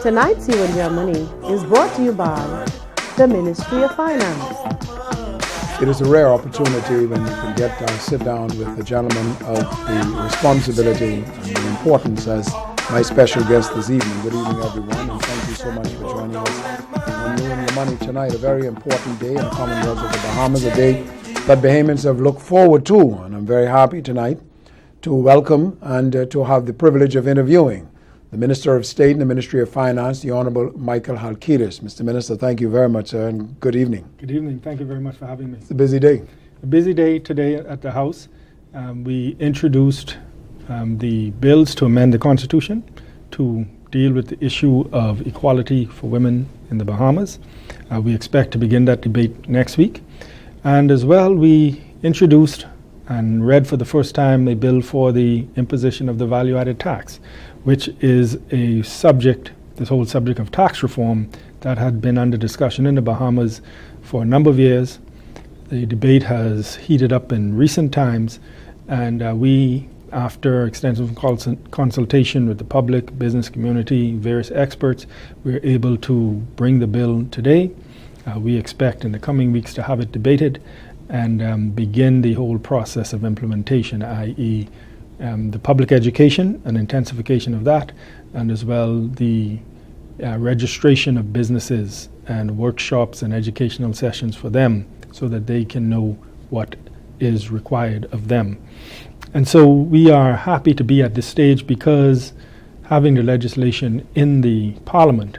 Tonight's You and Your Money is brought to you by the Ministry of Finance. It is a rare opportunity when you can get to sit down with the gentleman of the responsibility and the importance as my special guest this evening. Good evening, everyone, and thank you so much for joining us on You and Your Money tonight. A very important day in the Commonwealth of the Bahamas, a day that Bahamians have looked forward to, and I'm very happy tonight to welcome and to have the privilege of interviewing the Minister of State in the Ministry of Finance, the Honourable Michael Halkitis. Mr. Minister, thank you very much, sir, and good evening. Good evening. Thank you very much for having me. It's a busy day. A busy day today at the House. We introduced the bills to amend the Constitution to deal with the issue of equality for women in the Bahamas. We expect to begin that debate next week. And as well, we introduced and read for the first time a bill for the imposition of the value-added tax, which is a subject, this whole subject of tax reform, that had been under discussion in the Bahamas for a number of years. The debate has heated up in recent times, and we, after extensive consultation with the public, business community, various experts, we're able to bring the bill today. We expect in the coming weeks to have it debated and begin the whole process of implementation, i.e. The public education and intensification of that, and as well the registration of businesses and workshops and educational sessions for them so that they can know what is required of them. And so we are happy to be at this stage because having the legislation in the Parliament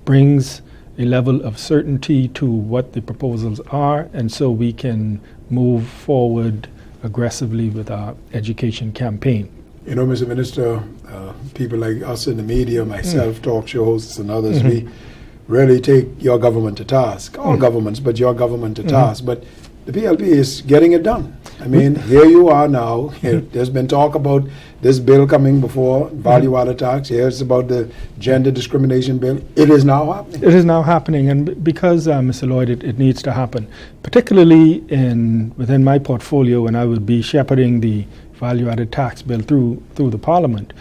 brings a level of certainty to what the proposals are, and so we can move forward aggressively with our education campaign. You know, Mr. Minister, people like us in the media, myself, talk show hosts and others, we really take your government to task. All governments, but your government to task. But the PLP is getting it done. I mean, here you are now. There's been talk about this bill coming before, value-added tax. Here it's about the gender discrimination bill. It is now happening. It is now happening, and because, Mr. Lloyd, it needs to happen, particularly within my portfolio, when I would be shepherding the value-added tax bill through the Parliament.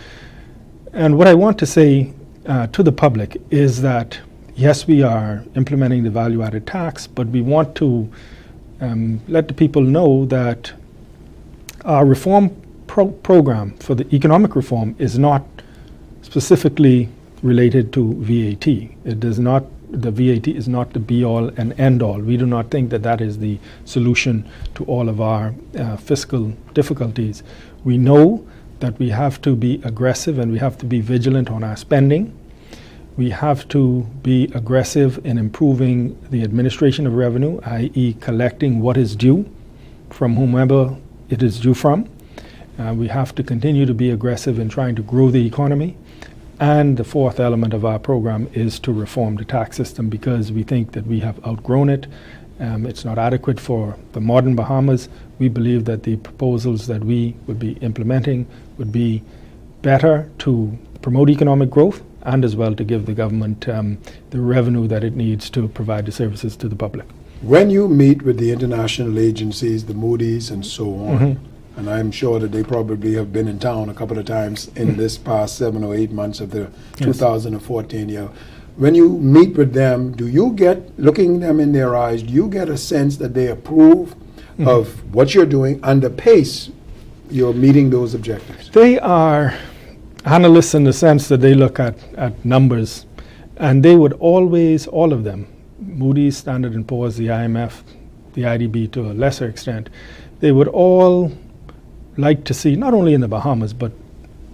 And what I want to say to the public is that, yes, we are implementing the value-added tax, but we want to let the people know that our reform program for the economic reform is not specifically related to VAT. It does not. The VAT is not the be-all and end-all. We do not think that that is the solution to all of our fiscal difficulties. We know that we have to be aggressive and we have to be vigilant on our spending. We have to be aggressive in improving the administration of revenue, i.e. collecting what is due from whomever it is due from. We have to continue to be aggressive in trying to grow the economy. And the fourth element of our program is to reform the tax system because we think that we have outgrown it. It's not adequate for the modern Bahamas. We believe that the proposals that we would be implementing would be better to promote economic growth and as well to give the government the revenue that it needs to provide the services to the public. When you meet with the international agencies, the Moody's and so on, and I'm sure that they probably have been in town a couple of times in this past 7 or 8 months of the 2014 year. When you meet with them, do you get, looking them in their eyes, do you get a sense that they approve of what you're doing and the pace you're meeting those objectives? They are analysts in the sense that they look at numbers, and they would always, all of them, Moody's, Standard & Poor's, the IMF, the IDB to a lesser extent, they would all like to see, not only in the Bahamas, but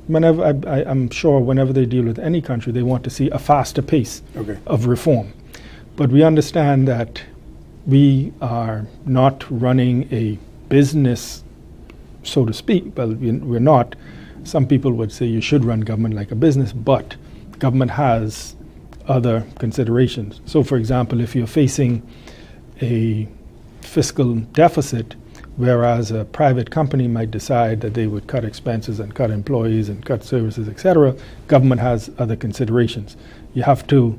whenever I'm sure whenever they deal with any country, they want to see a faster pace of reform. But we understand that we are not running a business, so to speak. Well, we're not. Some people would say you should run government like a business, but government has other considerations. So, for example, if you're facing a fiscal deficit, whereas a private company might decide that they would cut expenses and cut employees and cut services, etc., government has other considerations. You have to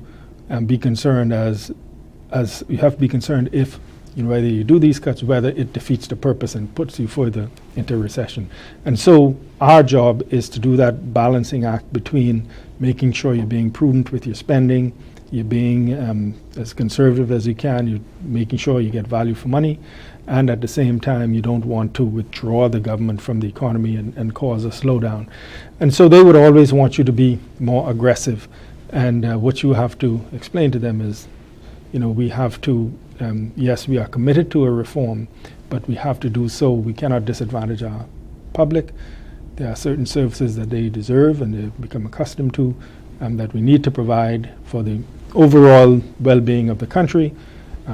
be concerned you have to be concerned if whether you do these cuts, whether it defeats the purpose and puts you further into recession. And so our job is to do that balancing act between making sure you're being prudent with your spending, you're being as conservative as you can, you're making sure you get value for money, and at the same time you don't want to withdraw the government from the economy and cause a slowdown. And so they would always want you to be more aggressive. And what you have to explain to them is, we have to, yes, we are committed to a reform, but we have to do so. We cannot disadvantage our public. There are certain services that they deserve and they've become accustomed to, that we need to provide for the overall well-being of the country.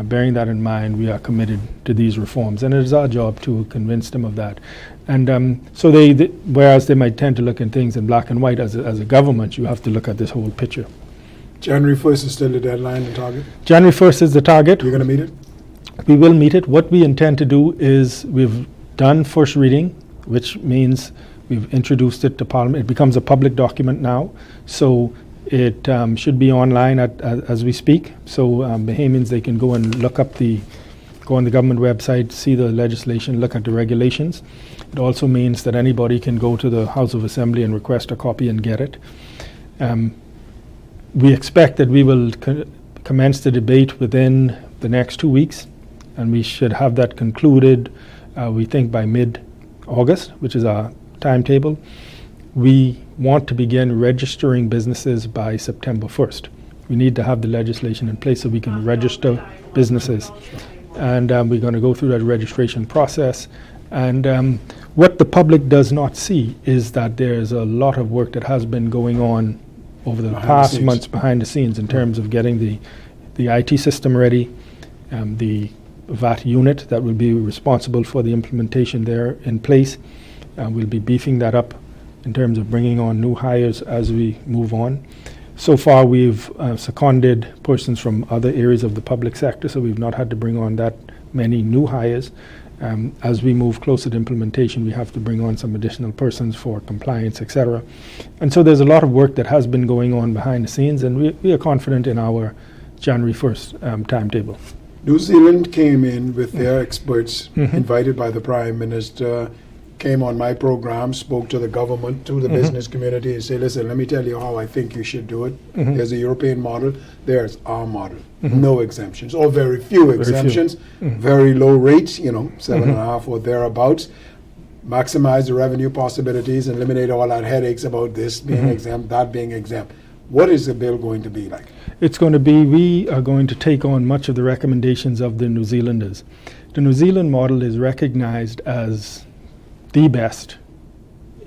Bearing that in mind, we are committed to these reforms, and it is our job to convince them of that. And so whereas they might tend to look at things in black and white, as a government, you have to look at this whole picture. January 1st is still the deadline and target? January 1st is the target. You're going to meet it? We will meet it. What we intend to do is we've done first reading, which means we've introduced it to Parliament. It becomes a public document now. So it should be online as we speak. So Bahamians, they can go and go on the government website, see the legislation, look at the regulations. It also means that anybody can go to the House of Assembly and request a copy and get it. We expect that we will commence the debate within the next 2 weeks, and we should have that concluded, we think, by mid-August, which is our timetable. We want to begin registering businesses by September 1st. We need to have the legislation in place so we can register businesses. And we're going to go through that registration process. And what the public does not see is that there's a lot of work that has been going on over the past months behind the scenes in terms of getting the IT system ready, the VAT unit that will be responsible for the implementation there in place. We'll be beefing that up in terms of bringing on new hires as we move on. So far, we've seconded persons from other areas of the public sector, so we've not had to bring on that many new hires. As we move closer to implementation, we have to bring on some additional persons for compliance, etc. And so there's a lot of work that has been going on behind the scenes, and we are confident in our January 1st timetable. New Zealand came in with their experts, invited by the Prime Minister, came on my program, spoke to the government, to the business community, and said, listen, let me tell you how I think you should do it. There's a European model, there's our model. No exemptions, or very few exemptions, very low rates, 7.5 or thereabouts. Maximize the revenue possibilities and eliminate all our headaches about this being exempt, that being exempt. What is the bill going to be like? It's going to be, we are going to take on much of the recommendations of the New Zealanders. The New Zealand model is recognized as the best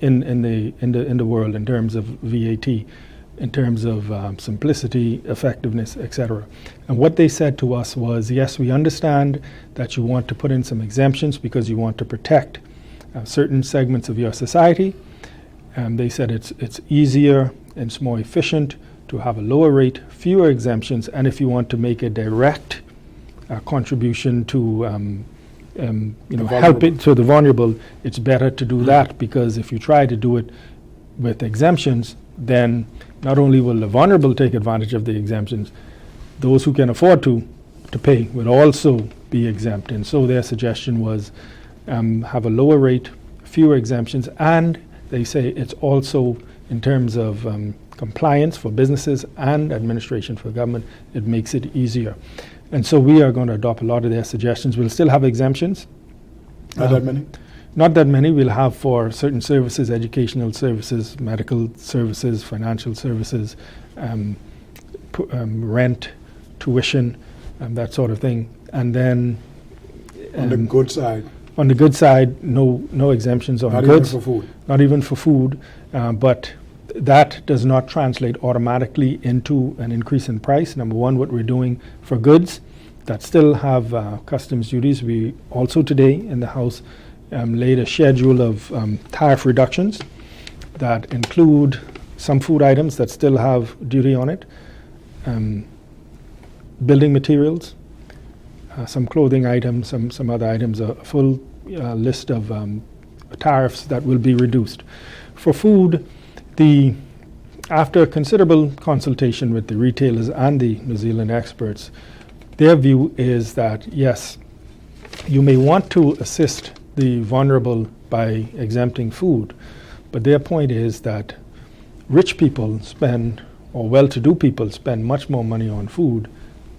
in the world in terms of VAT, in terms of simplicity, effectiveness, etc. And what they said to us was, yes, we understand that you want to put in some exemptions because you want to protect certain segments of your society. They said it's easier and it's more efficient to have a lower rate, fewer exemptions, and if you want to make a direct contribution to help it to the vulnerable, it's better to do that, because if you try to do it with exemptions, then not only will the vulnerable take advantage of the exemptions, those who can afford to pay will also be exempt. And so their suggestion was have a lower rate, fewer exemptions, and they say it's also in terms of compliance for businesses and administration for government, it makes it easier. And so we are going to adopt a lot of their suggestions. We'll still have exemptions. Not that many? Not that many. We'll have for certain services, educational services, medical services, financial services, rent, tuition, that sort of thing. And then on the good side? On the good side, no exemptions on goods. Not even for food? Not even for food. But that does not translate automatically into an increase in price. Number one, what we're doing for goods that still have customs duties, we also today in the House laid a schedule of tariff reductions that include some food items that still have duty on it, building materials, some clothing items, some other items, a full list of tariffs that will be reduced. For food, after considerable consultation with the retailers and the New Zealand experts, their view is that, yes, you may want to assist the vulnerable by exempting food, but their point is that rich people spend, or well-to-do people spend much more money on food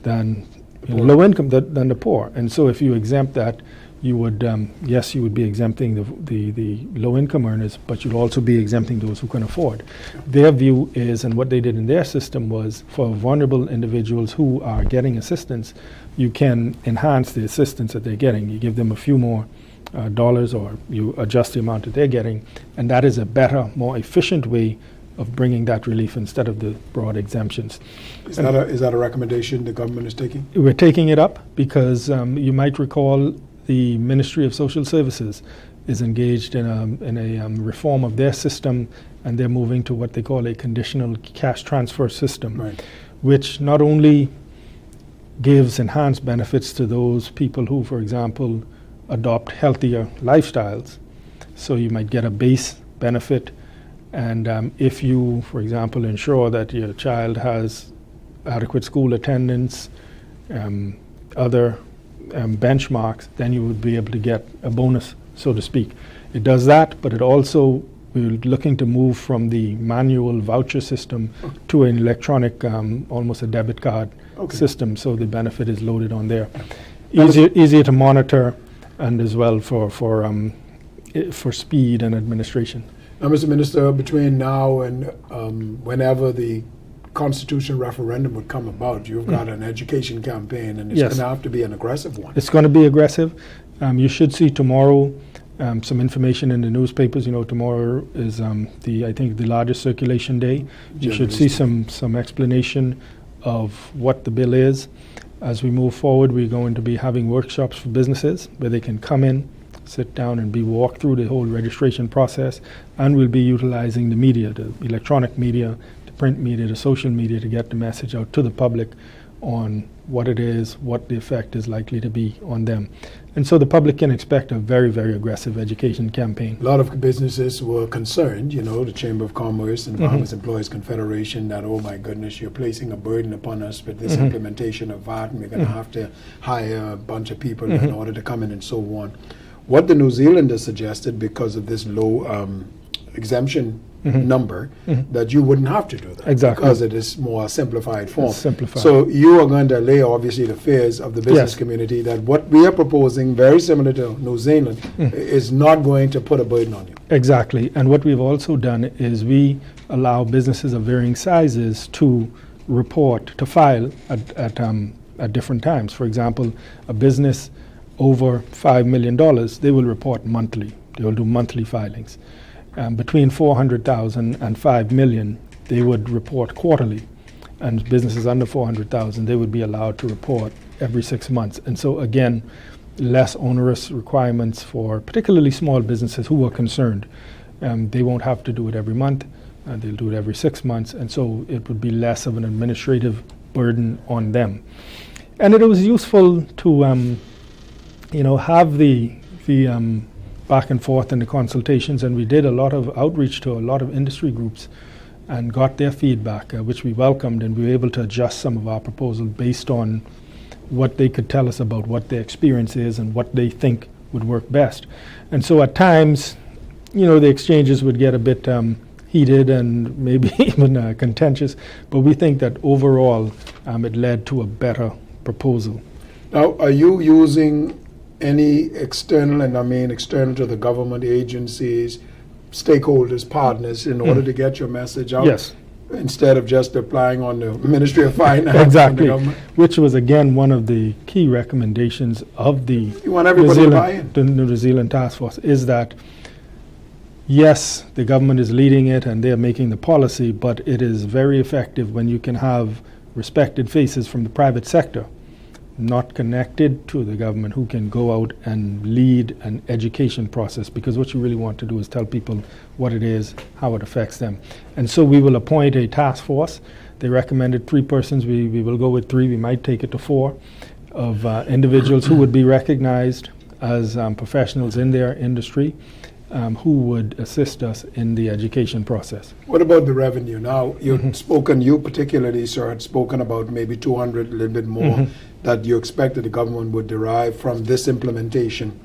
than low income, than the poor. And so if you exempt that, you would, yes, you would be exempting the low-income earners, but you'd also be exempting those who can afford. Their view is, and what they did in their system was, for vulnerable individuals who are getting assistance, you can enhance the assistance that they're getting. You give them a few more dollars, or you adjust the amount that they're getting, and that is a better, more efficient way of bringing that relief instead of the broad exemptions. Is that a recommendation the government is taking? We're taking it up because you might recall the Ministry of Social Services is engaged in a reform of their system, and they're moving to what they call a conditional cash transfer system, Right. which not only gives enhanced benefits to those people who, for example, adopt healthier lifestyles. So you might get a base benefit, and if you, for example, ensure that your child has adequate school attendance, other benchmarks, then you would be able to get a bonus, so to speak. It does that, but it also, we're looking to move from the manual voucher system to an electronic, almost a debit card system, so the benefit is loaded on there. Easier to monitor, and as well for speed and administration. Now, Mr. Minister, between now and whenever the Constitution referendum would come about, you've got an education campaign, and it's Yes. going to have to be an aggressive one. It's going to be aggressive. You should see tomorrow some information in the newspapers. You know, tomorrow is I think the largest circulation day. You should see some explanation of what the bill is. As we move forward, we're going to be having workshops for businesses where they can come in, sit down, and be walked through the whole registration process. And we'll be utilizing the media, the electronic media, the print media, the social media, to get the message out to the public on what it is, what the effect is likely to be on them. And so the public can expect a very, very aggressive education campaign. A lot of businesses were concerned, you know, the Chamber of Commerce and Farmers Employees Confederation, that, oh my goodness, you're placing a burden upon us with this implementation of VAT, and we're going to have to hire a bunch of people in order to come in and so on. What the New Zealanders suggested, because of this low exemption number, that you wouldn't have to do that. Exactly. Because it is more simplified form. It's simplified. So you are going to allay, obviously, the fears of the business Yes. community that what we are proposing, very similar to New Zealand, is not going to put a burden on you. Exactly. And what we've also done is we allow businesses of varying sizes to report, to file at different times. For example, a business over $5 million, they will report monthly. They will do monthly filings. Between 400,000 and 5 million, they would report quarterly. And businesses under 400,000, they would be allowed to report every 6 months. And so again, less onerous requirements for particularly small businesses who are concerned. They won't have to do it every month. They'll do it every 6 months. And so it would be less of an administrative burden on them. And it was useful to have the back and forth in the consultations, and we did a lot of outreach to a lot of industry groups and got their feedback, which we welcomed, and we were able to adjust some of our proposals based on what they could tell us about what their experience is and what they think would work best. And so at times, the exchanges would get a bit heated and maybe even contentious, but we think that overall it led to a better proposal. Now, are you using any external, and I mean external to the government agencies, stakeholders, partners, in order to get your message out? Yes. Instead of just applying on the Ministry of Finance? Exactly, and the government? which was again one of the key recommendations of the You want everybody to buy in. the New Zealand Task Force, is that yes, the government is leading it and they're making the policy, but it is very effective when you can have respected faces from the private sector, not connected to the government, who can go out and lead an education process, because what you really want to do is tell people what it is, how it affects them. And so we will appoint a task force. They recommended 3 persons. We will go with 3. We might take it to 4 of individuals who would be recognized as professionals in their industry. who would assist us in the education process. What about the revenue? Now, you've spoken, you particularly, sir, had spoken about maybe 200, a little bit more, that you expected the government would derive from this implementation.